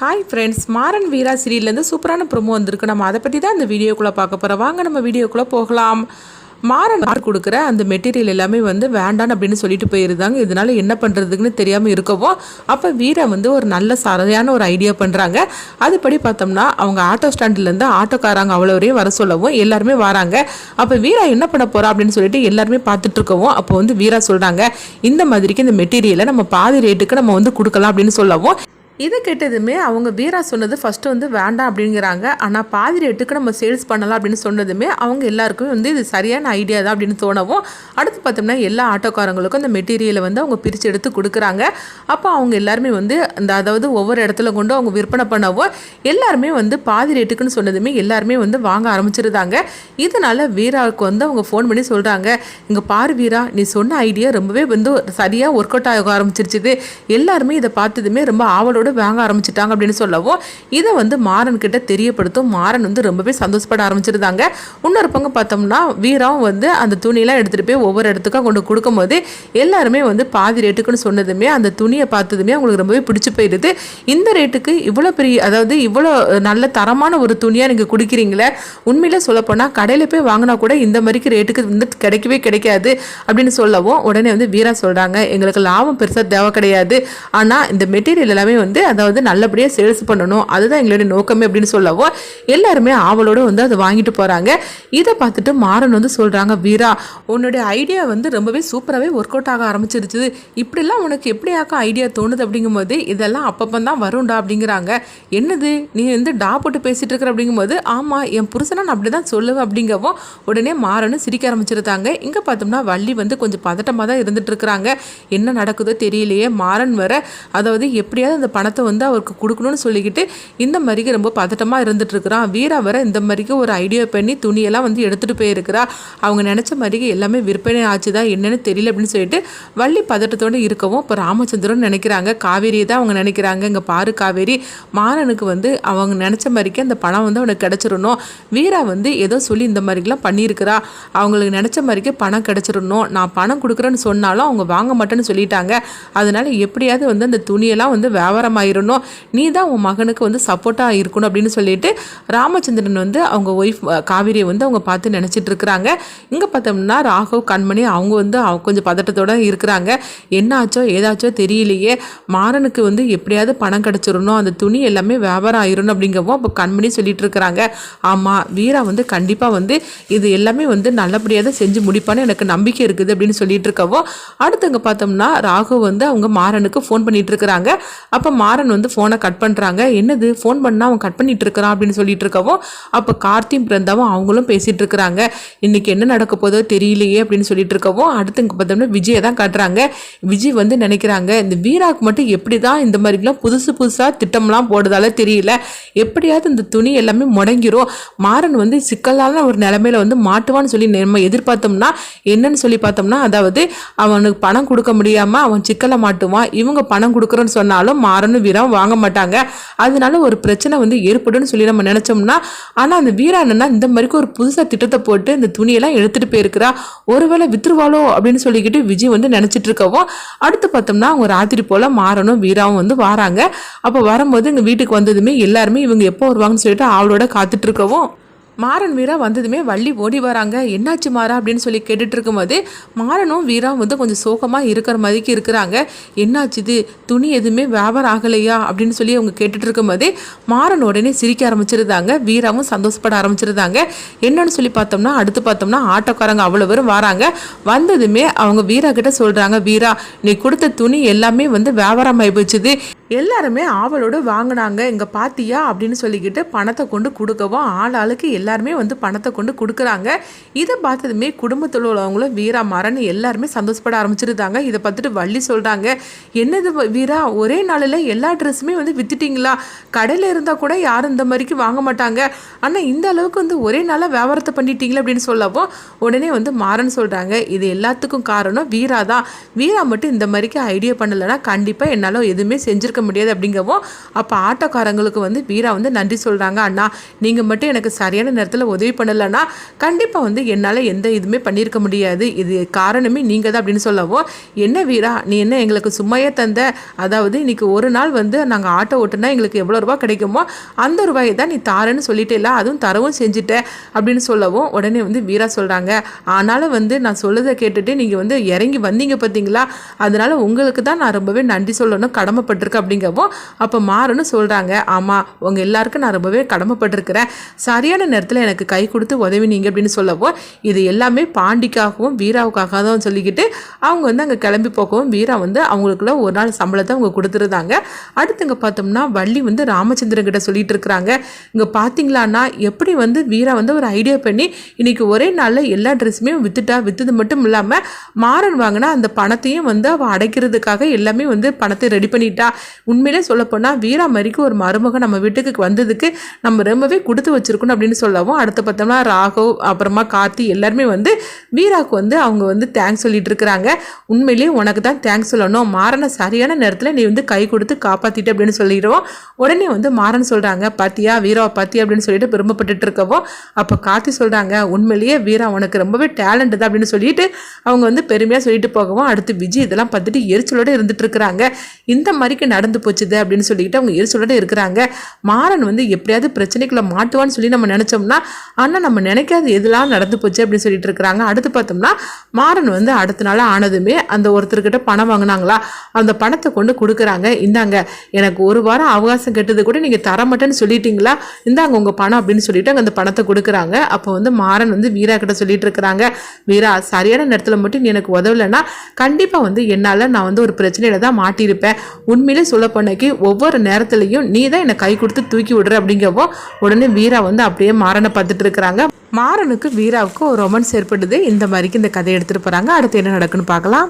Hi friends, Maran வீரா சீரியல்லேருந்து சூப்பரான promo வந்திருக்கு. நம்ம அதை பற்றி தான் இந்த வீடியோக்குள்ளே பார்க்க போகிறோம். வாங்க நம்ம வீடியோக்குள்ளே போகலாம். மாறன் கொடுக்குற அந்த மெட்டீரியல் எல்லாமே வேண்டான்னு அப்படின்னு சொல்லிட்டு போயிருந்தாங்க. இதனால என்ன பண்ணுறதுக்குன்னு தெரியாமல் இருக்கவும் அப்போ வீரா ஒரு நல்ல சரியான ஒரு ஐடியா பண்ணுறாங்க. அதுபடி பார்த்தோம்னா அவங்க ஆட்டோ ஸ்டாண்ட்லேருந்து ஆட்டோக்காரங்க அவ்வளோவரையும் வர சொல்லவும் எல்லாருமே வராங்க. அப்போ வீரா என்ன பண்ண போகிறா அப்படின்னு சொல்லிட்டு எல்லாருமே பார்த்துட்டு இருக்கவும் அப்போ வீரா சொல்கிறாங்க, இந்த மாதிரிக்கு இந்த மெட்டீரியலை நம்ம பாதி ரேட்டுக்கு நம்ம கொடுக்கலாம் அப்படின்னு சொல்லவும் இதை கேட்டதுமே அவங்க வீரா சொன்னது ஃபஸ்ட்டு வேண்டாம் அப்படிங்கிறாங்க. ஆனால் பாதி ரேட்டுக்கு நம்ம சேல்ஸ் பண்ணலாம் அப்படின்னு சொன்னதுமே அவங்க எல்லாருக்கும் இது சரியான ஐடியா தான் அப்படின்னு தோணவும் அடுத்து பார்த்தோம்னா எல்லா ஆட்டோக்காரங்களுக்கும் அந்த மெட்டீரியலை அவங்க பிரித்து எடுத்து கொடுக்குறாங்க. அப்போ அவங்க எல்லாருமே அந்த அதாவது ஒவ்வொரு இடத்துல கொண்டு அவங்க விற்பனை பண்ணவும் எல்லாருமே பாதி ரேட்டுக்குன்னு சொன்னதுமே எல்லாருமே வாங்க ஆரம்பிச்சிருந்தாங்க. இதனால் வீராவுக்கு அவங்க ஃபோன் பண்ணி சொல்கிறாங்க, இங்கே பாரு வீரா, நீ சொன்ன ஐடியா ரொம்பவே சரியாக ஒர்க் அவுட் ஆக ஆரம்பிச்சிருச்சுது. எல்லாருமே இதை பார்த்ததுமே ரொம்ப ஆவலோடு வாங்க ஆரம்பிச்சிட்டாங்க அப்படின்னு சொல்லவும் இதை மாறன் கிட்ட தெரியப்படுத்தும். மாறன் ரொம்பவே சந்தோஷப்பட ஆரம்பிச்சிருந்தாங்க. இன்னொரு பங்கு பார்த்தோம்னா வீராவும் அந்த துணியெல்லாம் எடுத்துகிட்டு போய் ஒவ்வொரு இடத்துக்கும் கொண்டு கொடுக்கும் போது எல்லாருமே பாதி ரேட்டுக்குன்னு சொன்னதுமே அந்த துணியை பார்த்ததுமே அவங்களுக்கு ரொம்பவே பிடிச்சி போயிடுது. இந்த ரேட்டுக்கு இவ்வளோ பெரிய அதாவது இவ்வளோ நல்ல தரமான ஒரு துணியாக நீங்கள் கொடுக்குறீங்களே, உண்மையிலே சொல்லப்போனால் கடையில் போய் வாங்கினா கூட இந்த மாதிரிக்கு ரேட்டுக்கு கிடைக்கவே கிடைக்காது அப்படின்னு சொல்லவும் உடனே வீரா சொல்கிறாங்க, எங்களுக்கு லாபம் பெருசாக தேவை கிடையாது, ஆனால் இந்த மெட்டீரியல் எல்லாமே அதாவது நல்லபடியாக சேல்ஸ் பண்ணணும், அதுதான் எங்களுடைய நோக்கமே அப்படின்னு சொல்லவும் எல்லாருமே ஆவலோடு அதை வாங்கிட்டு போகிறாங்க. இதை பார்த்துட்டு மாறன் சொல்கிறாங்க, வீரா உன்னுடைய ஐடியா ரொம்பவே சூப்பராகவே ஒர்க் அவுட் ஆக ஆரம்பிச்சிருச்சு. இப்படிலாம் உனக்கு எப்படியாக்க ஐடியா தோணுது அப்படிங்கும்போது இதெல்லாம் அப்பப்போ தான் வரும்டா அப்படிங்கிறாங்க. என்னது நீ டா போட்டு பேசிகிட்டு இருக்கிற அப்படிங்கும்போது ஆமாம் என் புருஷனை நான் அப்படி தான் சொல்லுவேன் அப்படிங்கவும் உடனே மாறன்னு சிரிக்க ஆரம்பிச்சிருந்தாங்க. இங்கே பார்த்தோம்னா வள்ளி கொஞ்சம் பதட்டமாக தான் இருந்துட்டு இருக்கிறாங்க. என்ன நடக்குதோ தெரியலையே. மாறன் வர அதாவது எப்படியாவது அந்த பணத்தை அவருக்கு கொடுக்கணும்னு சொல்லிக்கிட்டு இந்த மாதிரிக்கு ரொம்ப பதட்டமாக இருந்துட்டு இருக்கிறான். வீரா வர இந்த மாதிரிக்கு ஒரு ஐடியா பண்ணி துணியெல்லாம் எடுத்துகிட்டு போயிருக்கிறா. அவங்க நினச்ச மாதிரிக்கு எல்லாமே விற்பனை ஆச்சுதான் என்னன்னு தெரியல அப்படின்னு சொல்லிட்டு வள்ளி பதட்டத்தோடு இருக்கவும் இப்போ ராமச்சந்திரன் நினைக்கிறாங்க, காவேரியை தான் அவங்க நினைக்கிறாங்க. இங்கே பாரு காவேரி, மாறனுக்கு அவங்க நினச்ச மாதிரிக்கு அந்த பணம் அவனுக்கு கிடச்சிடணும். வீரா ஏதோ சொல்லி இந்த மாதிரிலாம் பண்ணியிருக்கிறா, அவங்களுக்கு நினச்ச மாதிரிக்கு பணம் கிடச்சிடணும். நான் பணம் கொடுக்குறேன்னு சொன்னாலும் அவங்க வாங்க மாட்டேன்னு சொல்லிட்டாங்க. அதனால எப்படியாவது அந்த துணியெல்லாம் வியாபாரமாயிரணும், நீ தான் உன் மகனுக்கு சப்போர்ட்டாக இருக்கணும் அப்படின்னு சொல்லிட்டு ராமச்சந்திரன் அவங்க ஒய்ஃப் காவேரியை அவங்க பார்த்து நினச்சிட்டு இருக்கிறாங்க. இங்கே பார்த்தோம்னா ராகவ் கண்மணி அவங்க கொஞ்சம் பதட்டத்தோடு இருக்கிறாங்க. என்ன ஆச்சோ ஏதாச்சோ தெரியலையே, மாறனுக்கு எப்படியாவது பணம் கிடச்சிடணும், அந்த துணி எல்லாமே வியாபாரம் ஆயிரணும் அப்படிங்கவும் அப்போ கண்மணி சொல்லிட்டு இருக்கிறாங்க. ஆமாம் வீரா கண்டிப்பாக இது எல்லாமே நல்லபடியாக தான் செஞ்சு முடிப்பான்னு எனக்கு நம்பிக்கை இருக்குது அப்படின்னு சொல்லிட்டு இருக்கவோ அடுத்தவங்க பார்த்தோம்னா ராகவ் அவங்க மாறனுக்கு ஃபோன் பண்ணிட்டு இருக்கிறாங்க. அப்போ மாறன் ஃபோனை கட் பண்ணுறாங்க. என்னது ஃபோன் பண்ணால் அவன் கட் பண்ணிட்டு இருக்கிறான் அப்படின்னு சொல்லிட்டு இருக்கவும் அப்போ கார்த்தியும் பிறந்தாவும் அவங்களும் பேசிகிட்டு இருக்கிறாங்க. இன்றைக்கி என்ன நடக்க போதோ தெரியலையே அப்படின்னு சொல்லிட்டு இருக்கவும் அடுத்து இங்கே பார்த்தோம்னா விஜயை தான் காட்டுறாங்க. விஜய் நினைக்கிறாங்க, இந்த வீராவுக்கு மட்டும் எப்படி தான் இந்த மாதிரிலாம் புதுசாக திட்டம்லாம் போடுறதால தெரியல, எப்படியாவது இந்த துணி எல்லாமே முடங்கிரும், மாறன் சிக்கலான ஒரு நிலைமையில மாட்டுவான்னு சொல்லி நம்ம எதிர்பார்த்தோம்னா என்னன்னு சொல்லி பார்த்தோம்னா அதாவது அவனுக்கு பணம் கொடுக்க முடியாமல் அவன் சிக்கலை மாட்டுவான், இவங்க பணம் கொடுக்குறோன்னு சொன்னாலும் மாறனும் வீரம் வாங்க மாட்டாங்க, அதனால ஒரு பிரச்சனை ஏற்படும்னு சொல்லி நம்ம நினைச்சோம்னா ஆனால் அந்த வீரா என்னன்னா இந்த மாதிரிக்கு ஒரு புதுசாக திட்டத்தை போட்டு இந்த துணியெல்லாம் எடுத்துட்டு போயிருக்கிறா, ஒருவேளை வித்துருவாளோ அப்படின்னு சொல்லிக்கிட்டு விஜய் நினைச்சிட்டு இருக்கவும் அடுத்து பார்த்தோம்னா அவங்க ராத்திரி போல மாறனும் வீராவும் வராங்க. அப்போ வரும்போது எங்கள் வீட்டுக்கு வந்ததுமே எல்லாருமே இவங்க எப்போ வருவாங்கன்னு சொல்லிட்டு அவளோட காத்துட்டு இருக்கவும் மாறன் வீரா வந்ததுமே வள்ளி ஓடி வராங்க. என்னாச்சு மாறா அப்படின்னு சொல்லி கேட்டுட்டு இருக்கும்போது மாறனும் வீரா கொஞ்சம் சோகமாக இருக்கிற மாதிரிக்கு இருக்கிறாங்க. என்னாச்சுது, துணி எதுவுமே வியாபாரம் ஆகலையா அப்படின்னு சொல்லி அவங்க கேட்டுட்டு இருக்கும்போதே மாறன் உடனே சிரிக்க ஆரம்பிச்சிருந்தாங்க. வீராவும் சந்தோஷப்பட ஆரம்பிச்சிருந்தாங்க. என்னன்னு சொல்லி பார்த்தோம்னா அடுத்து பார்த்தோம்னா ஆட்டோக்காரங்க அவ்வளோ பேரும் வராங்க. வந்ததுமே அவங்க வீரா கிட்ட சொல்கிறாங்க, வீரா நீ கொடுத்த துணி எல்லாமே வியாபாரம் ஆகி போச்சுது, எல்லாருமே ஆவலோடு வாங்கினாங்க, இங்கே பாத்தியா அப்படின்னு சொல்லிக்கிட்டு பணத்தை கொண்டு கொடுக்கவும் ஆளுக்கு எல்லாருமே பணத்தை கொண்டு கொடுக்குறாங்க. இதை பார்த்ததுமே குடும்பத்தில் உள்ளவங்களும் வீரா மாறன் எல்லாருமே சந்தோஷப்பட ஆரம்பிச்சிருந்தாங்க. இதை பார்த்துட்டு வள்ளி சொல்கிறாங்க, என்னது வீரா ஒரே நாளில் எல்லா ட்ரெஸ்ஸுமே வித்துட்டிங்களா, கடையில் இருந்தால் கூட யாரும் இந்த மாதிரிக்கு வாங்க மாட்டாங்க, ஆனால் இந்த அளவுக்கு ஒரே நாளாக வியாபாரத்தை பண்ணிட்டீங்களே அப்படின்னு சொல்லவும் உடனே மாறன் சொல்கிறாங்க, இது எல்லாத்துக்கும் காரணம் வீரா தான், வீரா மட்டும் இந்த மாதிரிக்கு ஐடியா பண்ணலைன்னா கண்டிப்பாக என்னால் எதுவுமே செஞ்சுருக்க பண்ணியிருக்க முடியாது அப்படிங்கவும் அப்போ ஆட்டோக்காரங்களுக்கு வந்து வீரா வந்து நன்றி சொல்கிறாங்க. அண்ணா நீங்கள் மட்டும் எனக்கு சரியான நேரத்தில் உதவி பண்ணலைன்னா கண்டிப்பாக வந்து என்னால் எந்த இதுவுமே பண்ணியிருக்க முடியாது, இது காரணமே நீங்கள் தான் அப்படின்னு சொல்லவும், என்ன வீரா நீ என்ன எங்களுக்கு சும்மையே தந்த, அதாவது இன்னைக்கு ஒரு நாள் வந்து நாங்கள் ஆட்டோ ஓட்டுனா எங்களுக்கு எவ்வளோ ரூபா கிடைக்குமோ அந்த ரூபாயை தான் நீ தாரேன்னு சொல்லிட்டே இல்லை, அதுவும் தரவும் செஞ்சுட்டேன் அப்படின்னு சொல்லவும் உடனே வந்து வீரா சொல்கிறாங்க, ஆனாலும் வந்து நான் சொல்லுறதை கேட்டுட்டு நீங்கள் வந்து இறங்கி வந்தீங்க பார்த்தீங்களா, அதனால உங்களுக்கு தான் நான் ரொம்பவே நன்றி சொல்லணும் கடமைப்பட்டிருக்கேன் அப்படிங்கவும் அப்போ மாறன்னு சொல்கிறாங்க, ஆமாம் உங்கள் எல்லாருக்கும் நான் ரொம்பவே கடமைப்பட்டிருக்கிறேன், சரியான நேரத்தில் எனக்கு கை கொடுத்து உதவினீங்க அப்படின்னு சொல்லவும் இது எல்லாமே பாண்டிக்காகவும் வீராவுக்காக தான் சொல்லிக்கிட்டு அவங்க வந்து அங்கே கிளம்பி போகவும் வீரா வந்து அவங்களுக்குள்ள ஒரு நாள் சம்பளத்தை அவங்க கொடுத்துருந்தாங்க. அடுத்து இங்கே பார்த்தோம்னா வள்ளி வந்து ராமச்சந்திரன் கிட்ட சொல்லிட்டு இருக்கிறாங்க, இங்கே பார்த்தீங்களான்னா எப்படி வந்து வீரா வந்து ஒரு ஐடியா பண்ணி இன்னைக்கு ஒரே நாளில் எல்லா ட்ரெஸ்ஸுமே விற்றுது மட்டும் இல்லாமல் மாறன் வாங்கினா அந்த பணத்தையும் வந்து அவள் அடைக்கிறதுக்காக எல்லாமே வந்து பணத்தை ரெடி பண்ணிட்டா. உண்மையிலே சொல்லப்போனால் வீரா மாதிரிக்கு ஒரு மருமகன் நம்ம வீட்டுக்கு வந்ததுக்கு நம்ம ரொம்பவே கொடுத்து வச்சிருக்கணும் அப்படின்னு சொல்லவும் அடுத்து பார்த்தோம்னா ராகவ் அப்புறமா கார்த்தி எல்லாருமே வந்து வீராவுக்கு வந்து அவங்க வந்து தேங்க்ஸ் சொல்லிட்டு இருக்கிறாங்க. உண்மையிலேயே உனக்கு தான் தேங்க்ஸ் சொல்லணும், மாறனை சரியான நேரத்தில் நீ வந்து கை கொடுத்து காப்பாற்றிட்டு அப்படின்னு சொல்லிடுவோம். உடனே வந்து மாறன் சொல்கிறாங்க, பாத்தியா வீராவை பாத்தியா அப்படின்னு சொல்லிட்டு பெருமைப்பட்டு இருக்கவும் அப்போ கார்த்தி சொல்கிறாங்க, உண்மையிலேயே வீரா உனக்கு ரொம்பவே டேலண்ட் தான் அப்படின்னு சொல்லிட்டு அவங்க வந்து பெருமையாக சொல்லிட்டு போகவும் அடுத்து விஜய் இதெல்லாம் பார்த்துட்டு எரிச்சலோடு இருந்துட்டு இருக்கிறாங்க. இந்த மாதிரிக்கு நடந்து போச்சுது அப்படின்னு சொல்லிட்டு அவங்க எரிச்சலோடு இருக்கிறாங்க. மாறன் வந்து எப்படியாவது பிரச்சனைக்குள்ள மாட்டுவான்னு சொல்லி நம்ம நினைச்சோம்னா ஆனால் நம்ம நினைக்காது எதெல்லாம் நடந்து போச்சு அப்படின்னு சொல்லிட்டு இருக்கிறாங்க. அடுத்து பார்த்தோம்னா மாறன் வந்து அடுத்த நாள் ஆனதுமே அந்த ஒருத்தர்கிட்ட பணம் வாங்கினாங்களா அந்த பணத்தை கொண்டு கொடுக்குறாங்க, இந்தாங்க எனக்கு ஒரு வாரம் அவகாசம் கெட்டது கூட நீங்கள் தர மாட்டேன்னு சொல்லிட்டீங்களா, இந்தாங்க உங்கள் பணம் அப்படின்னு சொல்லிட்டு அங்கே அந்த பணத்தை கொடுக்குறாங்க. அப்போ வந்து மாறன் வந்து வீரா கிட்ட சொல்லிட்டு இருக்கிறாங்க, வீரா சரியான நேரத்தில் மட்டும் நீ எனக்கு உதவலைன்னா கண்டிப்பாக வந்து என்னால் நான் வந்து ஒரு பிரச்சனையில தான் மாட்டியிருப்பேன், உண்மையிலே சொல்ல போனக்கு ஒவ்வொரு நேரத்துலையும் நீ தான் என்னை கை கொடுத்து தூக்கி விடுற அப்படிங்கவோ உடனே வீரா வந்து அப்படியே மாறனை பார்த்துட்டு இருக்கிறாங்க. மாறனுக்கு வீராவுக்கு ஒரு ரொமான்ஸ் ஏற்படுது. இந்த மாதிரிக்கு இந்த கதையை எடுத்துகிட்டு போகிறாங்க. அடுத்து என்ன நடக்குன்னு பார்க்கலாம்.